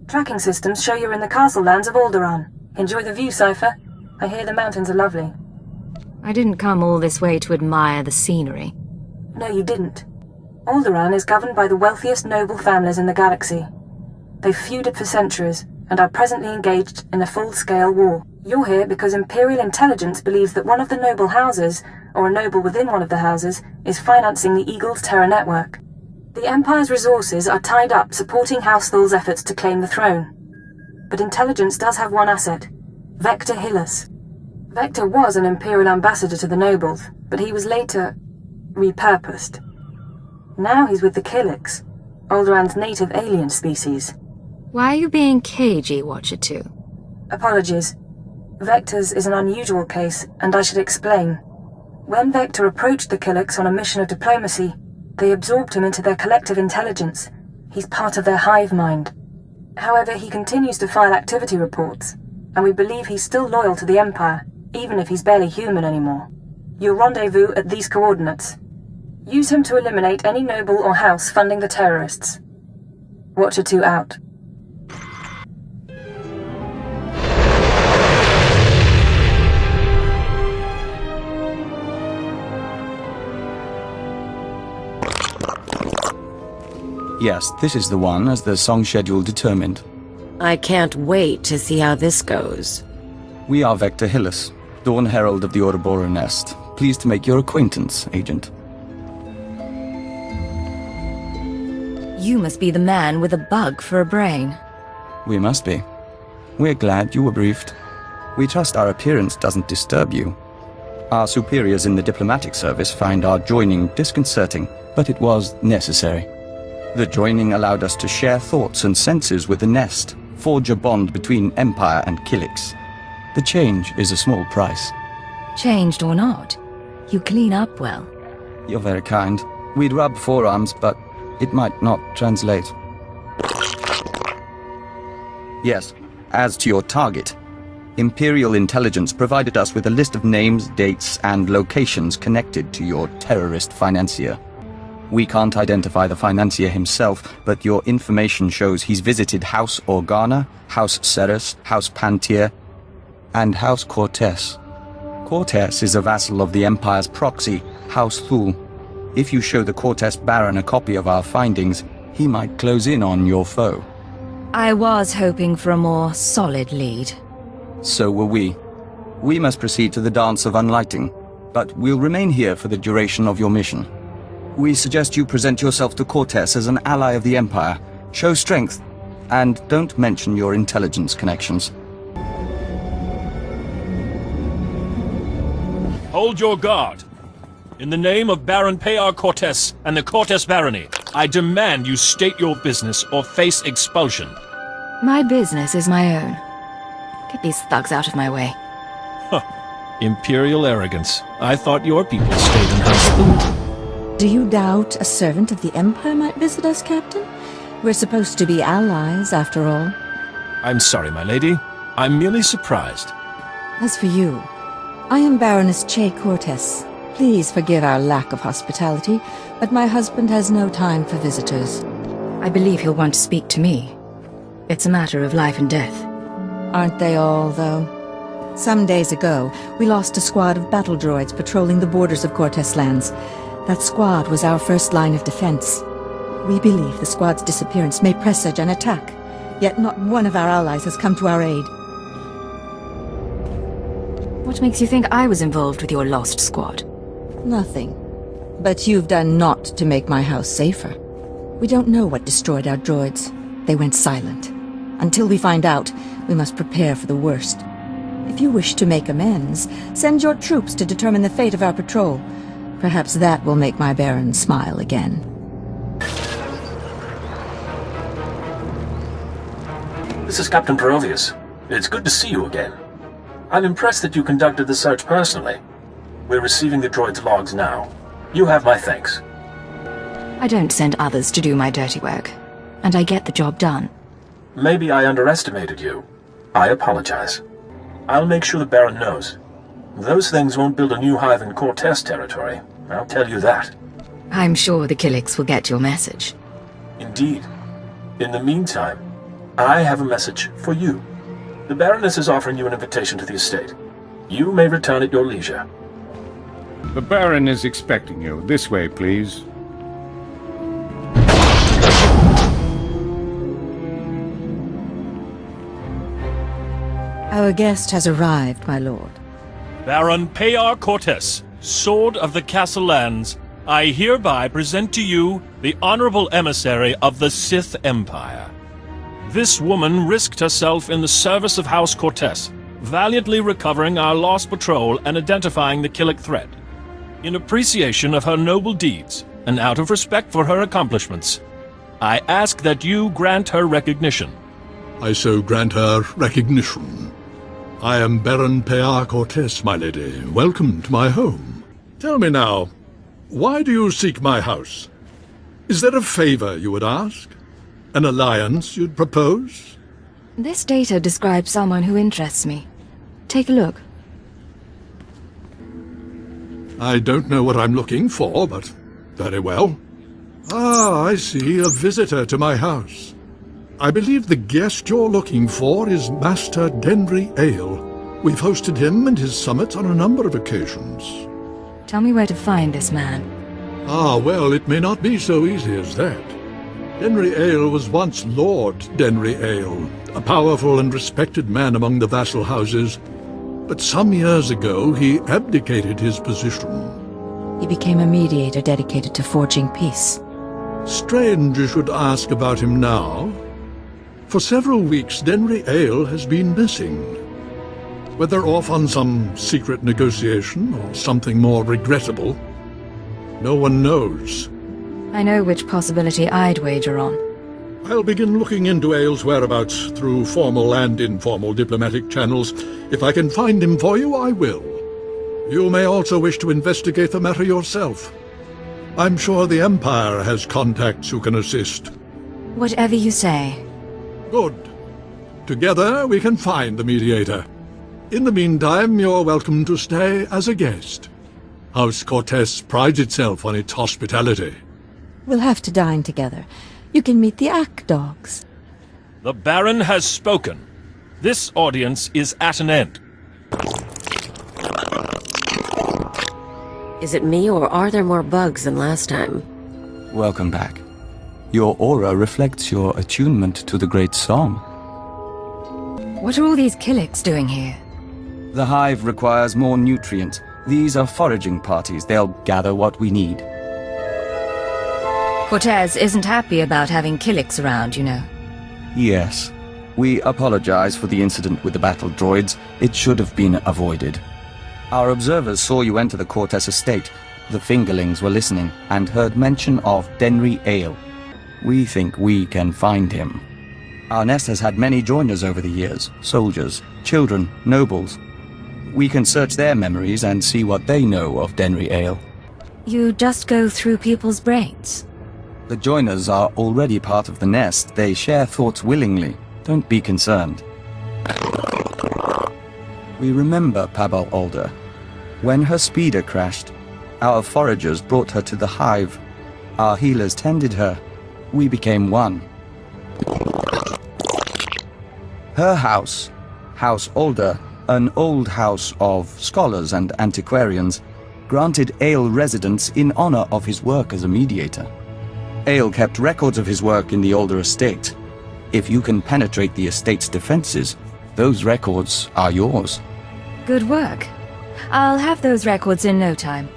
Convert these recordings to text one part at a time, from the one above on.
Tracking systems show you're in the castle lands of Alderaan. Enjoy the view, Cypher. I hear the mountains are lovely. I didn't come all this way to admire the scenery. No, you didn't. Alderaan is governed by the wealthiest noble families in the galaxy. They've feuded for centuries, and are presently engaged in a full-scale war. You're here because Imperial intelligence believes that one of the noble houses, or a noble within one of the houses, is financing the Eagle's terror network. The Empire's resources are tied up supporting House Thul's efforts to claim the throne. But intelligence does have one asset, Vector Hillis. Vector was an Imperial ambassador to the nobles, but he was later repurposed. Now he's with the Killiks, Alderaan's native alien species. Why are you being cagey, Watcher 2? Apologies. Vector's is an unusual case, and I should explain. When Vector approached the Killiks on a mission of diplomacy, they absorbed him into their collective intelligence. He's part of their hive mind. However, he continues to file activity reports, and we believe he's still loyal to the Empire, even if he's barely human anymore. You'll rendezvous at these coordinates. Use him to eliminate any noble or house funding the terrorists. Watcher 2 out. Yes, this is the one, as the song schedule determined. I can't wait to see how this goes. We are Vector Hillis, Dawn Herald of the Ouroboros Nest. Pleased to make your acquaintance, Agent. You must be the man with a bug for a brain. We must be. We're glad you were briefed. We trust our appearance doesn't disturb you. Our superiors in the diplomatic service find our joining disconcerting, but it was necessary. The joining allowed us to share thoughts and senses with the Nest, forge a bond between Empire and Killiks. The change is a small price. Changed or not, you clean up well. You're very kind. We'd rub forearms, but it might not translate. Yes, as to your target, Imperial intelligence provided us with a list of names, dates, and locations connected to your terrorist financier. We can't identify the financier himself, but your information shows he's visited House Organa, House Ceres, House Pantier, and House Cortez. Cortez is a vassal of the Empire's proxy, House Thul. If you show the Cortez Baron a copy of our findings, he might close in on your foe. I was hoping for a more solid lead. So were we. We must proceed to the Dance of Unlighting, but we'll remain here for the duration of your mission. We suggest you present yourself to Cortez as an ally of the Empire, show strength, and don't mention your intelligence connections. Hold your guard. In the name of Baron Payar Cortez and the Cortez Barony, I demand you state your business or face expulsion. My business is my own. Get these thugs out of my way. Huh. Imperial arrogance. I thought your people stayed in House Thul. Do you doubt a servant of the Empire might visit us, Captain? We're supposed to be allies, after all. I'm sorry, my lady. I'm merely surprised. As for you, I am Baroness Che Cortez. Please forgive our lack of hospitality, but my husband has no time for visitors. I believe he'll want to speak to me. It's a matter of life and death. Aren't they all, though? Some days ago, we lost a squad of battle droids patrolling the borders of Cortez lands. That squad was our first line of defense. We believe the squad's disappearance may presage an attack, yet not one of our allies has come to our aid. What makes you think I was involved with your lost squad? Nothing. But you've done naught to make my house safer. We don't know what destroyed our droids. They went silent. Until we find out, we must prepare for the worst. If you wish to make amends, send your troops to determine the fate of our patrol. Perhaps that will make my Baron smile again. This is Captain Perovius. It's good to see you again. I'm impressed that you conducted the search personally. We're receiving the droid's logs now. You have my thanks. I don't send others to do my dirty work, and I get the job done. Maybe I underestimated you. I apologize. I'll make sure the Baron knows. Those things won't build a new hive in Cortez territory. I'll tell you that. I'm sure the Killiks will get your message. Indeed. In the meantime, I have a message for you. The Baroness is offering you an invitation to the estate. You may return at your leisure. The Baron is expecting you. This way, please. Our guest has arrived, my lord. Baron Payar Cortes, Sword of the Castle Lands, I hereby present to you the honorable emissary of the Sith Empire. This woman risked herself in the service of House Cortes, valiantly recovering our lost patrol and identifying the Killik threat. In appreciation of her noble deeds, and out of respect for her accomplishments, I ask that you grant her recognition. I so grant her recognition. I am Baron Payar Cortes, my lady. Welcome to my home. Tell me now, why do you seek my house? Is there a favor you would ask? An alliance you'd propose? This data describes someone who interests me. Take a look. I don't know what I'm looking for, but very well. Ah, I see, a visitor to my house. I believe the guest you're looking for is Master Denry Ale. We've hosted him and his summit on a number of occasions. Tell me where to find this man. Ah, well, it may not be so easy as that. Denry Ale was once Lord Denry Ale, a powerful and respected man among the vassal houses. But some years ago, he abdicated his position. He became a mediator dedicated to forging peace. Strange you should ask about him now. For several weeks, Denry Ale has been missing. Whether off on some secret negotiation or something more regrettable, no one knows. I know which possibility I'd wager on. I'll begin looking into Ale's whereabouts through formal and informal diplomatic channels. If I can find him for you, I will. You may also wish to investigate the matter yourself. I'm sure the Empire has contacts who can assist. Whatever you say. Good. Together we can find the mediator. In the meantime, you're welcome to stay as a guest. House Cortes prides itself on its hospitality. We'll have to dine together. You can meet the Ack dogs. The Baron has spoken. This audience is at an end. Is it me, or are there more bugs than last time? Welcome back. Your aura reflects your attunement to the great song. What are all these Killiks doing here? The hive requires more nutrient. These are foraging parties. They'll gather what we need. Cortez isn't happy about having Killiks around, you know. Yes. We apologize for the incident with the battle droids. It should have been avoided. Our observers saw you enter the Cortes estate. The fingerlings were listening and heard mention of Denry Ale. We think we can find him. Our nest has had many joiners over the years. Soldiers, children, nobles. We can search their memories and see what they know of Denry Ale. You just go through people's brains. The joiners are already part of the nest. They share thoughts willingly. Don't be concerned. We remember Pabal Alder. When her speeder crashed, our foragers brought her to the hive. Our healers tended her. We became one. Her house, House Alder, an old house of scholars and antiquarians, granted Ale residence in honor of his work as a mediator. Ale kept records of his work in the Alder estate. If you can penetrate the estate's defenses, those records are yours. Good work. I'll have those records in no time.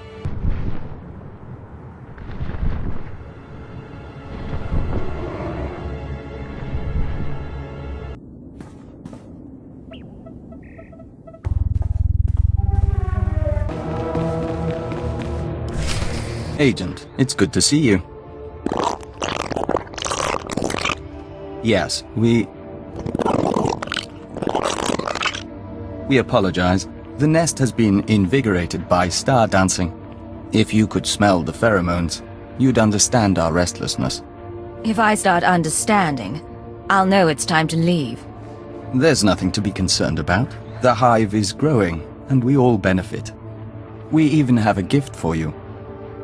Agent, it's good to see you. Yes, we apologize. The nest has been invigorated by star dancing. If you could smell the pheromones, you'd understand our restlessness. If I start understanding, I'll know it's time to leave. There's nothing to be concerned about. The hive is growing, and we all benefit. We even have a gift for you.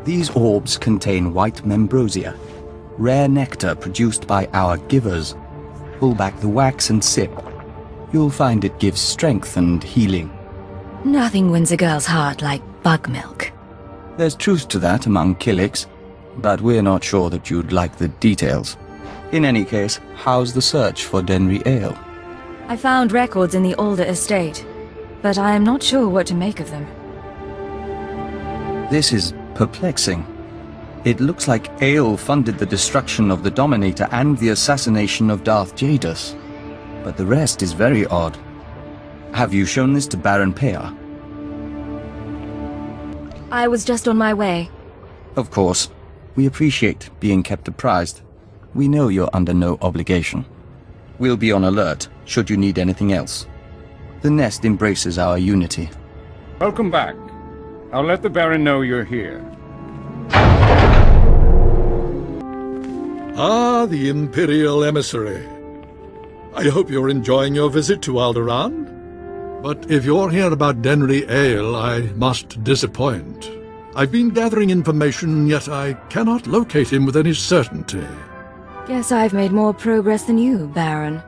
These orbs contain white membrosia, rare nectar produced by our givers. Pull back the wax and sip. You'll find it gives strength and healing. Nothing wins a girl's heart like bug milk. There's truth to that among Killiks, but we're not sure that you'd like the details. In any case, how's the search for Denry Ale? I found records in the older estate, but I am not sure what to make of them. This is perplexing. It looks like Ale funded the destruction of the Dominator and the assassination of Darth Jadus. But the rest is very odd. Have you shown this to Baron Pear? I was just on my way. Of course. We appreciate being kept apprised. We know you're under no obligation. We'll be on alert, should you need anything else. The nest embraces our unity. Welcome back. I'll let the Baron know you're here. Ah, the Imperial emissary. I hope you're enjoying your visit to Alderaan. But if you're here about Denry Ale, I must disappoint. I've been gathering information, yet I cannot locate him with any certainty. Guess I've made more progress than you, Baron.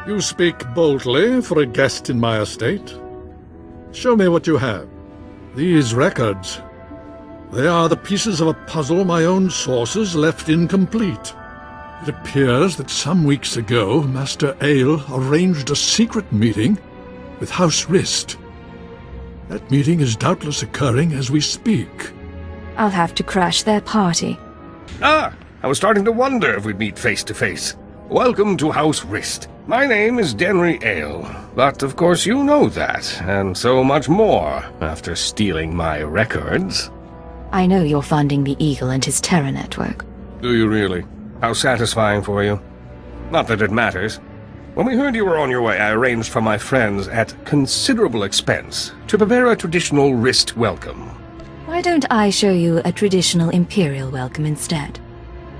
You speak boldly for a guest in my estate. Show me what you have. These records. They are the pieces of a puzzle my own sources left incomplete. It appears that some weeks ago, Master Ale arranged a secret meeting with House Rist. That meeting is doubtless occurring as we speak. I'll have to crash their party. Ah, I was starting to wonder if we'd meet face to face. Welcome to House Rist. My name is Denry Ale, but of course you know that, and so much more, after stealing my records. I know you're funding the Eagle and his terror network. Do you really? How satisfying for you. Not that it matters. When we heard you were on your way, I arranged for my friends at considerable expense to prepare a traditional Rist welcome. Why don't I show you a traditional Imperial welcome instead?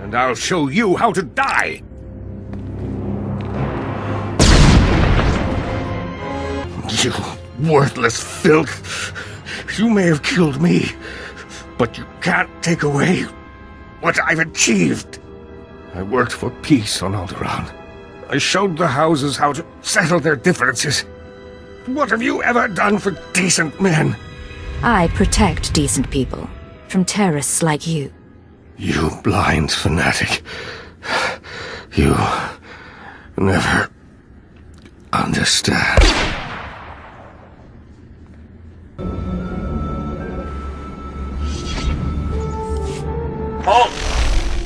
And I'll show you how to die! You worthless filth! You may have killed me, but you can't take away what I've achieved. I worked for peace on Alderaan. I showed the houses how to settle their differences. What have you ever done for decent men? I protect decent people from terrorists like you. You blind fanatic. You never understand. Halt!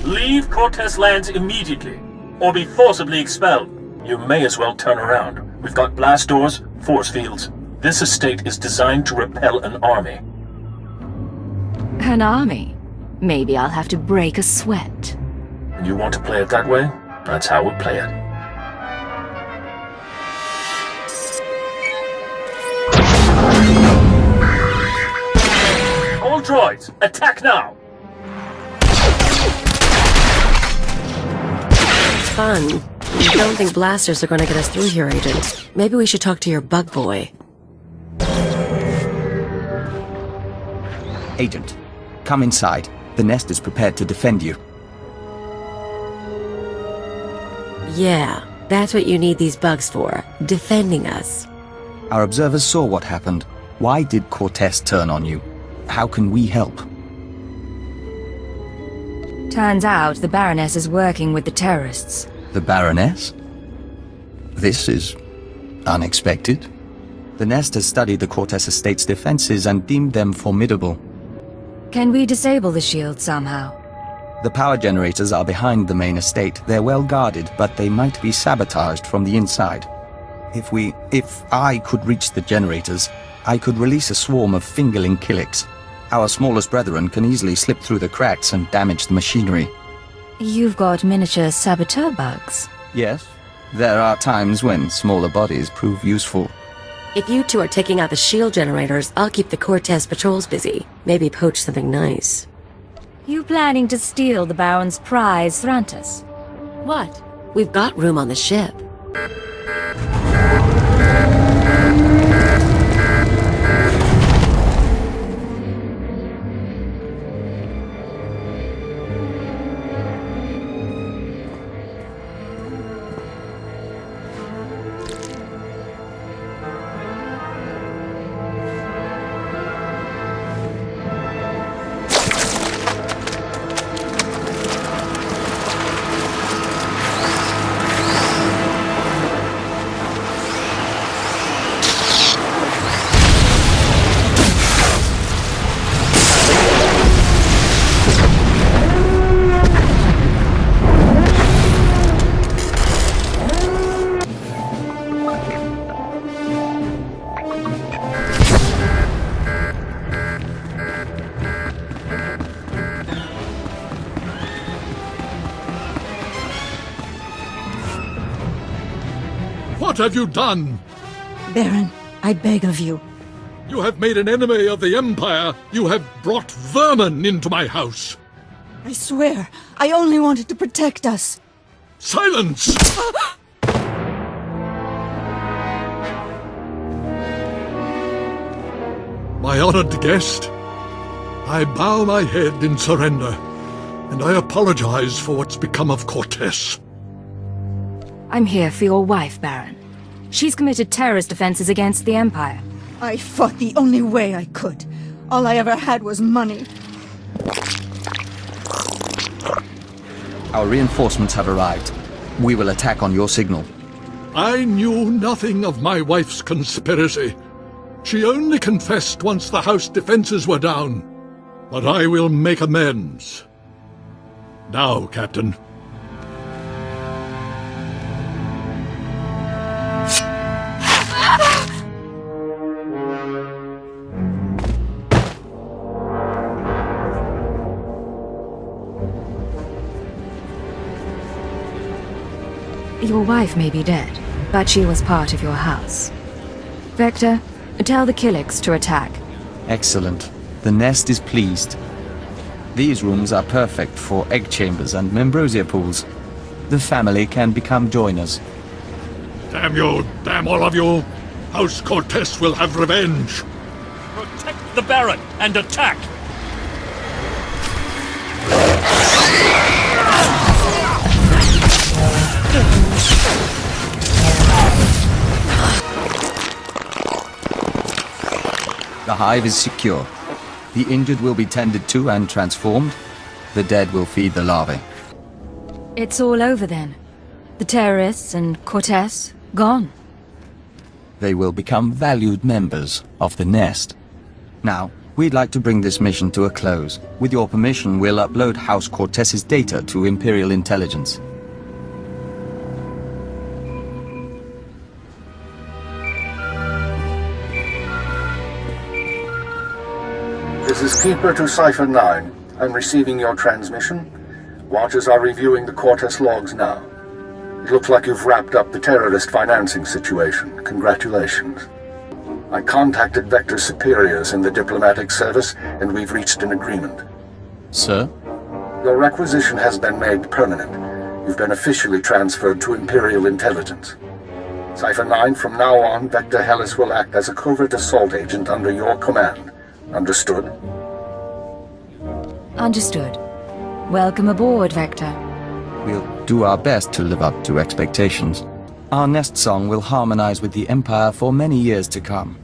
Leave Cortez lands immediately, or be forcibly expelled. You may as well turn around. We've got blast doors, force fields. This estate is designed to repel an army. An army? Maybe I'll have to break a sweat. You want to play it that way? That's how we'll play it. All droids, attack now! Fun. I don't think blasters are going to get us through here, Agent. Maybe we should talk to your bug boy. Agent, come inside. The nest is prepared to defend you. Yeah, that's what you need these bugs for. Defending us. Our observers saw what happened. Why did Cortez turn on you? How can we help? Turns out the Baroness is working with the terrorists. The Baroness? This is unexpected. The nest has studied the Cortez estate's defenses and deemed them formidable. Can we disable the shield somehow? The power generators are behind the main estate. They're well guarded, but they might be sabotaged from the inside. If I could reach the generators, I could release a swarm of fingerling Killiks. Our smallest brethren can easily slip through the cracks and damage the machinery. You've got miniature saboteur bugs. Yes, there are times when smaller bodies prove useful. If you two are taking out the shield generators, I'll keep the Cortez patrols busy. Maybe poach something nice. You planning to steal the Baron's prize, Thrantis? What? We've got room on the ship. What have you done? Baron, I beg of you. You have made an enemy of the Empire. You have brought vermin into my house. I swear, I only wanted to protect us. Silence! My honored guest, I bow my head in surrender, and I apologize for what's become of Cortez. I'm here for your wife, Baron. She's committed terrorist offenses against the Empire. I fought the only way I could. All I ever had was money. Our reinforcements have arrived. We will attack on your signal. I knew nothing of my wife's conspiracy. She only confessed once the house defenses were down. But I will make amends. Now, Captain. Your wife may be dead, but she was part of your house. Vector, tell the Killiks to attack. Excellent. The nest is pleased. These rooms are perfect for egg chambers and membrosia pools. The family can become joiners. Damn you! Damn all of you! House Cortez will have revenge! Protect the Baron and attack! The hive is secure. The injured will be tended to and transformed. The dead will feed the larvae. It's all over then. The terrorists and Cortez, gone. They will become valued members of the nest. Now, we'd like to bring this mission to a close. With your permission, we'll upload House Cortez's data to Imperial intelligence. This is Keeper to Cipher 9. I'm receiving your transmission. Watchers are reviewing the Cortez logs now. It looks like you've wrapped up the terrorist financing situation. Congratulations. I contacted Vector's superiors in the diplomatic service, and we've reached an agreement. Sir? Your requisition has been made permanent. You've been officially transferred to Imperial intelligence. Cipher 9, from now on, Vector Hellis will act as a covert assault agent under your command. Understood? Understood. Welcome aboard, Vector. We'll do our best to live up to expectations. Our nest song will harmonize with the Empire for many years to come.